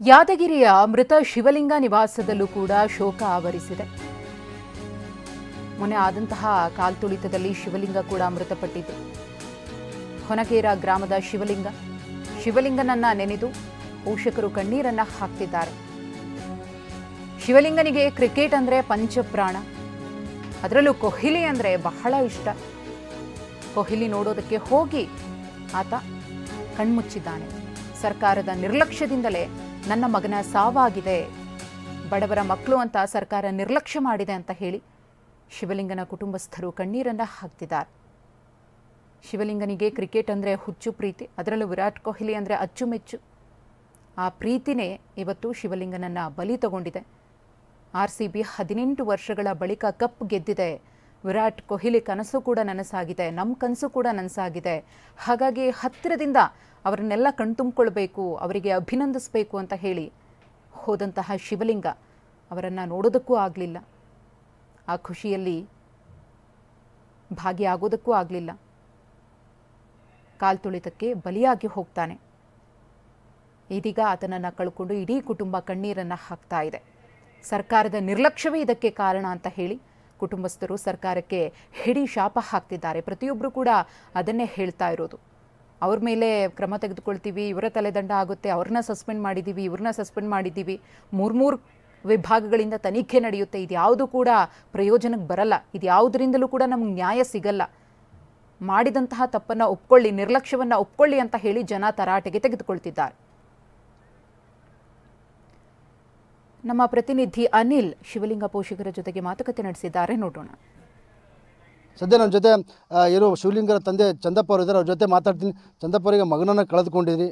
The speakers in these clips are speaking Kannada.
ಯಾದಗಿರಿಯ ಮೃತ ಶಿವಲಿಂಗ ನಿವಾಸದಲ್ಲೂ ಕೂಡ ಶೋಕ ಆವರಿಸಿದೆ. ಮೊನ್ನೆ ಆದಂತಹ ಕಾಲ್ತುಳಿತದಲ್ಲಿ ಶಿವಲಿಂಗ ಕೂಡ ಮೃತಪಟ್ಟಿದ್ದು. ಹೊನಕೇರ ಗ್ರಾಮದ ಶಿವಲಿಂಗನನ್ನ ನೆನೆದು ಪೋಷಕರು ಕಣ್ಣೀರನ್ನ ಹಾಕ್ತಿದ್ದಾರೆ. ಶಿವಲಿಂಗನಿಗೆ ಕ್ರಿಕೆಟ್ ಅಂದ್ರೆ ಪಂಚಪ್ರಾಣ, ಅದರಲ್ಲೂ ಕೊಹ್ಲಿ ಅಂದ್ರೆ ಬಹಳ ಇಷ್ಟ. ಕೊಹ್ಲಿ ನೋಡೋದಕ್ಕೆ ಹೋಗಿ ಆತ ಕಣ್ಮುಚ್ಚಿದ್ದಾನೆ. ಸರ್ಕಾರದ ನಿರ್ಲಕ್ಷ್ಯದಿಂದಲೇ ನನ್ನ ಮಗನ ಸಾವಾಗಿದೆ, ಬಡವರ ಮಕ್ಕಳು ಅಂತ ಸರ್ಕಾರ ನಿರ್ಲಕ್ಷ್ಯ ಮಾಡಿದೆ ಅಂತ ಹೇಳಿ ಶಿವಲಿಂಗನ ಕುಟುಂಬಸ್ಥರು ಕಣ್ಣೀರನ್ನ ಹಾಕ್ತಿದ್ದಾರೆ. ಶಿವಲಿಂಗನಿಗೆ ಕ್ರಿಕೆಟ್ ಅಂದರೆ ಹುಚ್ಚು ಪ್ರೀತಿ, ಅದರಲ್ಲೂ ವಿರಾಟ್ ಕೊಹ್ಲಿ ಅಂದರೆ ಅಚ್ಚುಮೆಚ್ಚು. ಆ ಪ್ರೀತಿನೇ ಇವತ್ತು ಶಿವಲಿಂಗನನ್ನ ಬಲಿ ತಗೊಂಡಿದೆ. RCB 18 ವರ್ಷಗಳ ಬಳಿಕ ಕಪ್ ಗೆದ್ದಿದೆ. ವಿರಾಟ್ ಕೊಹ್ಲಿ ಕನಸು ಕೂಡ ನನಸಾಗಿದೆ, ನಮ್ಮ ಕನಸು ಕೂಡ ನನಸಾಗಿದೆ. ಹಾಗಾಗಿ ಹತ್ತಿರದಿಂದ ಅವರನ್ನೆಲ್ಲ ಕಣ್ತುಂಬಿಕೊಳ್ಬೇಕು, ಅವರಿಗೆ ಅಭಿನಂದಿಸಬೇಕು ಅಂತ ಹೇಳಿ ಹೋದಂತಹ ಶಿವಲಿಂಗ ಅವರನ್ನು ನೋಡೋದಕ್ಕೂ ಆಗಲಿಲ್ಲ, ಆ ಖುಷಿಯಲ್ಲಿ ಭಾಗಿಯಾಗೋದಕ್ಕೂ ಆಗಲಿಲ್ಲ. ಕಾಲ್ತುಳಿತಕ್ಕೆ ಬಲಿಯಾಗಿ ಹೋಗ್ತಾನೆ. ಇದೀಗ ಆತನನ್ನು ಕಳ್ಕೊಂಡು ಇಡೀ ಕುಟುಂಬ ಕಣ್ಣೀರನ್ನು ಹಾಕ್ತಾ ಇದೆ. ಸರ್ಕಾರದ ನಿರ್ಲಕ್ಷ್ಯವೇ ಇದಕ್ಕೆ ಕಾರಣ ಅಂತ ಹೇಳಿ ಕುಟುಂಬಸ್ಥರು ಸರ್ಕಾರಕ್ಕೆ ಹಿಡಿ ಶಾಪ ಹಾಕ್ತಿದ್ದಾರೆ. ಪ್ರತಿಯೊಬ್ಬರು ಕೂಡ ಅದನ್ನೇ ಹೇಳ್ತಾ ಇರೋದು. ಅವ್ರ ಮೇಲೆ ಕ್ರಮ ತೆಗೆದುಕೊಳ್ತೀವಿ, ಇವರ ತಲೆದಂಡ ಆಗುತ್ತೆ, ಅವ್ರನ್ನ ಸಸ್ಪೆಂಡ್ ಮಾಡಿದ್ದೀವಿ, ಇವ್ರನ್ನ ಸಸ್ಪೆಂಡ್ ಮಾಡಿದ್ದೀವಿ, ಮೂರು ವಿಭಾಗಗಳಿಂದ ತನಿಖೆ ನಡೆಯುತ್ತೆ. ಇದ್ಯಾವುದು ಕೂಡ ಪ್ರಯೋಜನಕ್ಕೆ ಬರಲ್ಲ, ಇದ್ಯಾವುದರಿಂದಲೂ ಕೂಡ ನಮ್ಗೆ ನ್ಯಾಯ ಸಿಗಲ್ಲ. ಮಾಡಿದಂತಹ ತಪ್ಪನ್ನು ಒಪ್ಕೊಳ್ಳಿ, ನಿರ್ಲಕ್ಷ್ಯವನ್ನು ಒಪ್ಕೊಳ್ಳಿ ಅಂತ ಹೇಳಿ ಜನ ತರಾಟೆಗೆ ತೆಗೆದುಕೊಳ್ತಿದ್ದಾರೆ. ನಮ್ಮ ಪ್ರತಿನಿಧಿ ಅನಿಲ್ ಶಿವಲಿಂಗ ಪೋಷಕರ ಜೊತೆಗೆ ಮಾತುಕತೆ ನಡೆಸಿದ್ದಾರೆ, ನೋಡೋಣ. ಸದ್ಯ ನಮ್ಮ ಜೊತೆ ಏನು ಶಿವಲಿಂಗರ ತಂದೆ ಚಂದಪ್ಪ ಅವರು ಇದ್ದಾರೆ, ಅವ್ರ ಜೊತೆ ಮಾತಾಡ್ತೀನಿ. ಚಂದಪ್ಪ ಅವರಿಗೆ ಮಗನನ್ನು ಕಳೆದುಕೊಂಡಿದ್ರಿ,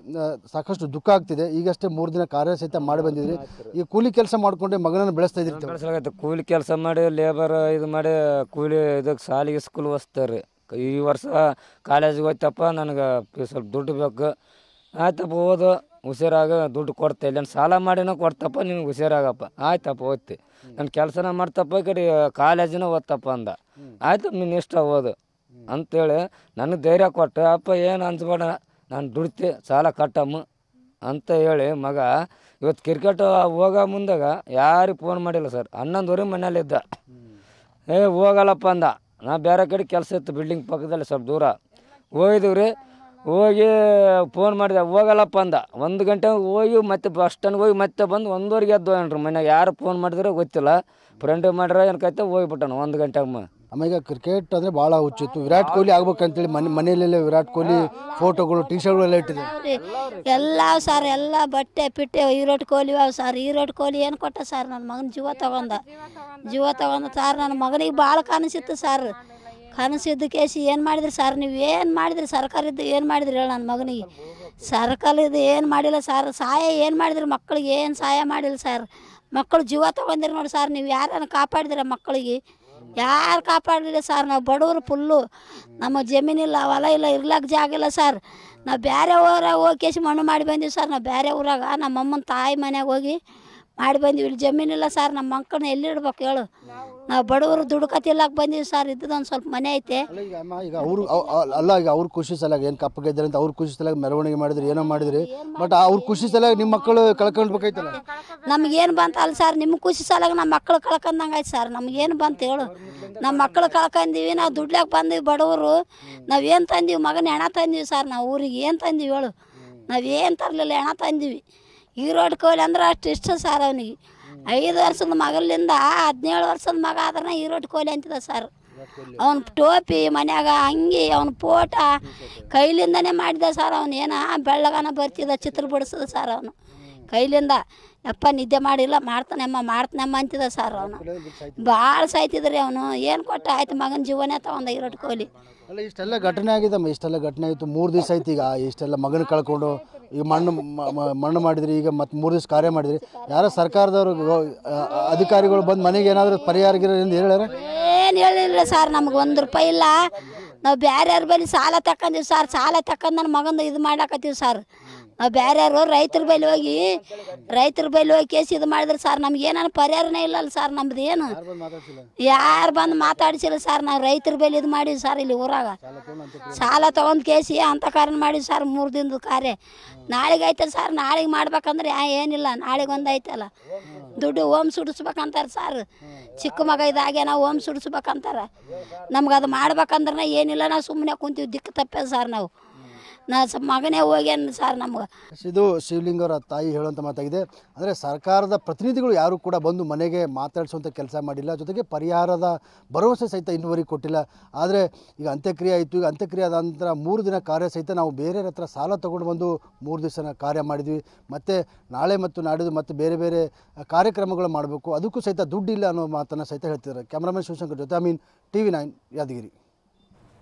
ಸಾಕಷ್ಟು ದುಃಖ ಆಗ್ತಿದೆ. ಈಗಷ್ಟೇ 3 ದಿನ ಕಾರ್ಯಸಹಿತ ಮಾಡಿ ಬಂದಿದ್ರಿ. ಈಗ ಕೂಲಿ ಕೆಲಸ ಮಾಡಿಕೊಂಡೆ ಮಗನನ್ನು ಬೆಳೆಸ್ತಾ ಇದ್ರಿ. ಕೂಲಿ ಕೆಲಸ ಮಾಡಿ ಲೇಬರ್ ಇದು ಮಾಡಿ ಕೂಲಿ ಇದಕ್ಕೆ ಸಾಲಿಗೆ ಸ್ಕೂಲ್ ಓದಿಸ್ತಾರೆ. ಈ ವರ್ಷ ಕಾಲೇಜಿಗೆ ಹೋಯ್ತಪ್ಪ, ನನಗೆ ಸ್ವಲ್ಪ ದುಡ್ಡು ಬೇಕು, ಆಯ್ತಪ್ಪ ಓದು, ಹುಷಾರಾಗ ದುಡ್ಡು ಕೊಡ್ತಾ ಇಲ್ಲ, ಸಾಲ ಮಾಡಿನೋ ಕೊಡ್ತಪ್ಪ, ನಿನಗೆ ಹುಷಾರಾಗಪ್ಪ, ಆಯ್ತಪ್ಪ ಓದ್ತಿ, ನನ್ನ ಕೆಲಸನ ಮಾಡ್ತಪ್ಪ, ಈ ಕಡೆ ಕಾಲೇಜಿನ ಓದ್ತಪ್ಪ ಅಂದ. ಆಯ್ತು ನೀನು ಇಷ್ಟ ಓದು ಅಂತೇಳಿ ನನಗೆ ಧೈರ್ಯ ಕೊಟ್ಟು, ಅಪ್ಪ ಏನು ಅನ್ಸ್ಬೇಡ, ನಾನು ದುಡ್ತಿ, ಸಾಲ ಕಟ್ಟಮ್ಮ ಅಂತ ಹೇಳಿ ಮಗ ಇವತ್ತು ಕ್ರಿಕೆಟ್ ಹೋಗೋ ಮುಂದಾಗ ಯಾರಿಗೆ ಫೋನ್ ಮಾಡಿಲ್ಲ ಸರ್. 11:30 ಮನೇಲಿದ್ದ, ಹೋಗಲ್ಲಪ್ಪ ಅಂದ. ನಾ ಬೇರೆ ಕಡೆ ಕೆಲಸ ಇತ್ತು, ಬಿಲ್ಡಿಂಗ್ ಪಕ್ಕದಲ್ಲಿ ಸ್ವಲ್ಪ ದೂರ ಹೋಗಿದ್ದೀವಿ ರೀ. ಹೋಗಿ ಫೋನ್ ಮಾಡಿದೆ, ಹೋಗಲ್ಲಪ್ಪ ಅಂದ. 1 ಗಂಟೆ ಹೋಗಿ ಮತ್ತೆ ಬಸ್ ಸ್ಟ್ಯಾಂಡ್ಗೆ ಹೋಗಿ ಮತ್ತೆ ಬಂದು 1:15 ಎದ್ದು ಏನ್ರಿ ಮನೆಯಾಗ ಯಾರು ಫೋನ್ ಮಾಡಿದ್ರೆ ಗೊತ್ತಿಲ್ಲ, ಫ್ರೆಂಡ್ ಮಾಡ್ರೆ ಏನಕೈತೆ ಹೋಗ್ಬಿಟ್ಟಾನ 1 ಗಂಟೆಗೆ. ಅಮ್ಮ ಈಗ ಕ್ರಿಕೆಟ್ ಅಂದರೆ ಭಾಳ ಹುಚ್ಚಿತ್ತು, ವಿರಾಟ್ ಕೊಹ್ಲಿ ಆಗ್ಬೇಕಂತೇಳಿ ಮನೆಯಲ್ಲೆಲ್ಲ ವಿರಾಟ್ ಕೊಹ್ಲಿ ಫೋಟೋಗಳು ಟಿ ಶರ್ಟ್ಗಳೆಲ್ಲ ಇಟ್ಟಿದೆ ಎಲ್ಲ ಸರ್, ಎಲ್ಲ ಬಟ್ಟೆ ಪಿಟ್ಟೆ ವಿರಾಟ್ ಕೊಹ್ಲಿ ಅವ ಸರ್. ವಿರಾಟ್ ಕೊಹ್ಲಿ ಏನು ಕೊಟ್ಟ ಸರ್, ನನ್ನ ಮಗನ ಜೀವ ತಗೊಂಡ ಸರ್. ನನ್ನ ಮಗನಿಗೆ ಭಾಳ ಕನಸಿತ್ತು ಸರ್. ಕನಸಿದ್ದು ಕೇಸಿ ಏನು ಮಾಡಿದ್ರಿ ಸರ್, ನೀವು ಏನು ಮಾಡಿದ್ರಿ, ಸರ್ಕಾರದ್ದು ಏನು ಮಾಡಿದ್ರಿ ಹೇಳಿ ನನ್ನ ಮಗನಿಗೆ. ಸರ್ಕಾರದ್ದು ಏನು ಮಾಡಿಲ್ಲ ಸರ್. ಸಹಾಯ ಏನು ಮಾಡಿದ್ರಿ ಮಕ್ಕಳಿಗೆ, ಏನು ಸಹಾಯ ಮಾಡಿಲ್ಲ ಸರ್. ಮಕ್ಕಳು ಜೀವ ತೊಗೊಂಡಿರಿ ನೋಡಿ ಸರ್. ನೀವು ಯಾರನ್ನು ಕಾಪಾಡಿದಿರ ಮಕ್ಕಳಿಗೆ? ಯಾರು ಕಾಪಾಡಲಿಲ್ಲ ಸರ್. ನಾವು ಬಡವರು ಫುಲ್ಲು, ನಮ್ಮ ಜಮೀನಿಲ್ಲ, ಹೊಲ ಇಲ್ಲ, ಇರ್ಲಾಕ ಜಾಗ ಇಲ್ಲ ಸರ್. ನಾವು ಬೇರೆ ಊರಾಗ ಹೋಗಿ ಕೇಸಿ ಮಣ್ಣು ಮಾಡಿ ಬಂದೀವಿ ಸರ್. ನಾವು ಬೇರೆ ಊರಾಗ ನಮ್ಮ ಅಮ್ಮನ ತಾಯಿ ಮನೆಯಾಗ ಹೋಗಿ ಮಾಡಿ ಬಂದೀವಿ. ಇಲ್ಲಿ ಜಮೀನಿಲ್ಲ ಸರ್, ನಮ್ಮ ಮಕ್ಕಳನ್ನ ಎಲ್ಲಿಡ್ಬೇಕು ಹೇಳು? ನಾವು ಬಡವರು ದುಡ್ಕತಿಲ್ಲಕ್ಕೆ ಬಂದೀವಿ ಸರ್. ಇದ್ದದೊಂದು ಸ್ವಲ್ಪ ಮನೆ ಐತೆ. ಈಗ ಅವರು ಈಗ ಅವ್ರ ಖುಷಿ ಸಲುವಾಗಿ ಏನು ಕಪ್ಪ ಗೆದ್ದಾರೆ ಅಂತ ಅವ್ರ ಖುಷಿ ಸಲುವಾಗಿ ಮೆರವಣಿಗೆ ಮಾಡಿದ್ರಿ, ಏನೋ ಮಾಡಿದ್ರಿ. ಬಟ್ ಅವ್ರ ಖುಷಿ ಸಲುವಾಗಿ ನಿಮ್ಮ ಮಕ್ಕಳು ಕಳ್ಕೊಳ್ಬೇಕೈತಲ್ಲ. ನಮಗೇನು ಬಂತು ಅಲ್ಲ ಸರ್, ನಿಮ್ಮ ಖುಷಿ ಸಲುವಾಗಿ ನಮ್ಮ ಮಕ್ಕಳು ಕಳ್ಕೊಂಡಂಗೆ ಆಯ್ತು ಸರ್. ನಮಗೇನು ಬಂತು ಹೇಳು? ನಮ್ಮ ಮಕ್ಕಳು ಕಳ್ಕೊಂಡೀವಿ, ನಾವು ದುಡ್ಲಾಕ ಬಂದೀವಿ ಬಡವರು. ನಾವೇನು ತಂದೀವಿ ಮಗನ ಹೆಣ ತಂದೀವಿ ಸರ್. ನಾವು ಊರಿಗೆ ಏನು ತಂದೀವಿ ಹೇಳು? ನಾವೇನು ತರಲಿಲ್ಲ, ಹೆಣ ತಂದೀವಿ. ವಿರಾಟ್ ಕೊಹ್ಲಿ ಅಂದ್ರೆ ಅಷ್ಟು ಇಷ್ಟ ಸರ್ ಅವನಿಗೆ. 5 ವರ್ಷದ ಮಗಲಿಂದ 17 ವರ್ಷದ ಮಗ ಆದ್ರೆ ವಿರಾಟ್ ಕೊಹ್ಲಿ ಅಂತಿದ್ದ ಸರ್. ಅವನ ಟೋಪಿ ಮನ್ಯಾಗ ಅಂಗಿ, ಅವನ ಫೋಟ ಕೈಲಿಂದನೇ ಮಾಡಿದ ಸರ್. ಅವನು ಏನ ಬೆಳ್ಳಗನ ಬರ್ತಿದ್ದ, ಚಿತ್ರ ಬಿಡಿಸಿದ ಸರ್. ಅವನು ಕೈಲಿಂದ ಯಪ್ಪ ನಿದ್ದೆ ಮಾಡಿಲ್ಲ, ಮಾಡ್ತಾನೆಮ್ಮ ಅಂತಿದ್ದ ಸರ್. ಅವನು ಭಾಳ ಸಾಯ್ತಿದ್ರಿ. ಅವನು ಏನು ಕೊಟ್ಟ ಆಯ್ತು, ಮಗನ ಜೀವನೇ ತಗೊಂಡ ವಿರಾಟ್ ಕೊಹ್ಲಿ. ಅಲ್ಲ ಇಷ್ಟೆಲ್ಲ ಘಟನೆ ಆಗಿದಮ್ಮ, ಇಷ್ಟೆಲ್ಲ ಘಟನೆ ಆಯಿತು, 3 ದಿವಸ ಆಯ್ತು. ಈಗ ಇಷ್ಟೆಲ್ಲ ಮಗನ ಕಳ್ಕೊಂಡು ಈಗ ಮಣ್ಣು ಮಾಡಿದ್ರಿ, ಈಗ ಮತ್ತೆ 3 ದಿವಸ ಕಾರ್ಯ ಮಾಡಿದ್ರಿ. ಯಾರೋ ಸರ್ಕಾರದವ್ರು ಅಧಿಕಾರಿಗಳು ಬಂದು ಮನೆಗೆ ಏನಾದರೂ ಪರಿಹಾರ ಎಂದು ಹೇಳ್ಯಾರ? ಏನು ಹೇಳಿಲ್ಲ ಸರ್. ನಮ್ಗೆ 1 ರೂಪಾಯಿ ಇಲ್ಲ. ನಾವು ಬೇರೆಯವ್ರ ಬಳಿ ಸಾಲ ತಗೊಂಡಿವಿ ಸರ್. ಸಾಲ ತಗೊಂಡು ನನ್ನ ಮಗಂದು ಇದು ಮಾಡ್ಲಾಕತ್ತೀವಿ ಸರ್. ಬೇರೆಯವರು ರೈತರ ಬೈಲಿ ಹೋಗಿ ಕೇಸ್ ಇದು ಮಾಡಿದ್ರೆ ಸರ್ ನಮ್ಗೆ ಏನಾರು ಪರಿಹಾರನೇ ಇಲ್ಲಲ್ಲ ಸರ್ ನಮ್ದು ಏನು ಯಾರು ಬಂದು ಮಾತಾಡಿಸಿಲ್ಲ ಸರ್ ನಾವು ರೈತರ ಬೈಲಿ ಇದು ಮಾಡಿವಿ ಸರ್ ಇಲ್ಲಿ ಊರಾಗ ಸಾಲ ತೊಗೊಂಡು ಕೇಸಿ ಅಂತ ಕಾರಣ ಮಾಡಿವಿ ಸರ್ 3 ದಿನದ ಕಾರ್ಯ ನಾಳೆಗೆ ಐತೆ ಸರ್ ನಾಳೆಗೆ ಮಾಡ್ಬೇಕಂದ್ರೆ ಏನಿಲ್ಲ ನಾಳೆಗೆ ಒಂದು ಐತಲ್ಲ ದುಡ್ಡು ಓಮ್ ಸುಡಿಸ್ಬೇಕಂತಾರೆ ಸರ್ ಚಿಕ್ಕ ಮಗ ಇದಾಗೆ ನಾವು ಓಮ್ ಸುಡಿಸ್ಬೇಕಂತಾರೆ ನಮ್ಗೆ ಅದು ಮಾಡ್ಬೇಕಂದ್ರೆ ಏನಿಲ್ಲ ನಾವು ಸುಮ್ಮನೆ ಕುಂತೀವಿ ದಿಕ್ಕು ತಪ್ಪೇ ಸರ್ ನಾವು ಮಗನೇ ಹೋಗ್ಯಾನ ಸರ್ ನಮ್ಗೆ. ಇದು ಶಿವಲಿಂಗ ಅವರ ತಾಯಿ ಹೇಳುವಂಥ ಮಾತಾಗಿದೆ. ಅಂದರೆ ಸರ್ಕಾರದ ಪ್ರತಿನಿಧಿಗಳು ಯಾರು ಕೂಡ ಬಂದು ಮನೆಗೆ ಮಾತಾಡಿಸುವಂಥ ಕೆಲಸ ಮಾಡಿಲ್ಲ, ಜೊತೆಗೆ ಪರಿಹಾರದ ಭರವಸೆ ಸಹಿತ ಇನ್ನುವರೆಗೆ ಕೊಟ್ಟಿಲ್ಲ. ಆದರೆ ಈಗ ಅಂತ್ಯಕ್ರಿಯೆ ಆಯಿತು, ಈಗ ಅಂತ್ಯಕ್ರಿಯೆ ಆದ ನಂತರ 3 ದಿನ ಕಾರ್ಯ ಸಹಿತ ನಾವು ಬೇರೆಯವ್ರ ಹತ್ರ ಸಾಲ ತೊಗೊಂಡು ಬಂದು 3 ದಿವಸ ಕಾರ್ಯ ಮಾಡಿದ್ವಿ. ಮತ್ತು ನಾಳೆ ಮತ್ತು ನಾಡಿದ್ದು ಮತ್ತು ಬೇರೆ ಬೇರೆ ಕಾರ್ಯಕ್ರಮಗಳು ಮಾಡಬೇಕು, ಅದಕ್ಕೂ ಸಹಿತ ದುಡ್ಡಿಲ್ಲ ಅನ್ನೋ ಮಾತನ್ನು ಸಹಿತ ಹೇಳ್ತಿದ್ದಾರೆ. ಕ್ಯಾಮ್ರಾಮನ್ ಶಿವಶಂಕರ್ ಜೊತೆ ಅಮೀನ್, TV9 ಯಾದಗಿರಿ.